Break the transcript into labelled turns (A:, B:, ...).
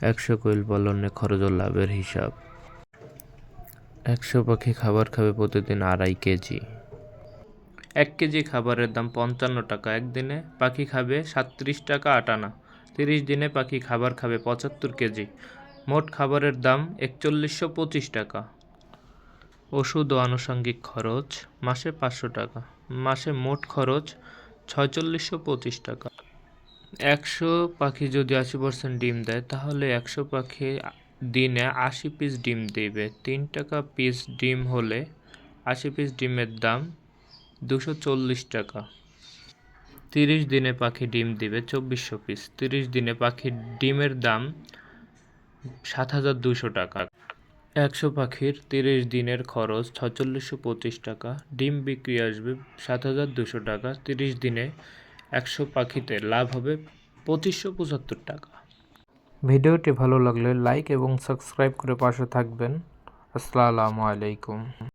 A: একশো কোয়েল পালনে খরচ ও লাভের হিসাব। 100 পাখি খাবার খাবে প্রতিদিন 2.5 কেজি। 1 কেজি খাবারের দাম 55 টাকা। একদিনে পাখি খাবে 37 টাকা 8 আনা। 30 দিনে পাখি খাবার খাবে 75 কেজি। মোট খাবারের দাম 4125 টাকা। ওষুধ ও আনুষঙ্গিক খরচ মাসে 500 টাকা। মাসে মোট খরচ 4625 টাকা। 100 পাখি যদি 80% ডিম দেয় তাহলে 100 পাখি দিনে 80 পিস ডিম দেবে। 3 টাকা পিস ডিম হলে 80 পিস ডিমের দাম 240 টাকা। 30 দিনে পাখি ডিম দিবে 2400 পিস। 30 দিনে পাখির ডিমের দাম 7200 টাকা। 100 পাখির 30 দিনের খরচ 4625 টাকা। ডিম বিক্রি আসবে 7200 টাকা। 30 দিনে 100 পাখিতে লাভ হবে 2575 টাকা। ভিডিওটি ভালো লাগলে লাইক এবং সাবস্ক্রাইব করে পাশে থাকবেন। আসসালামু আলাইকুম।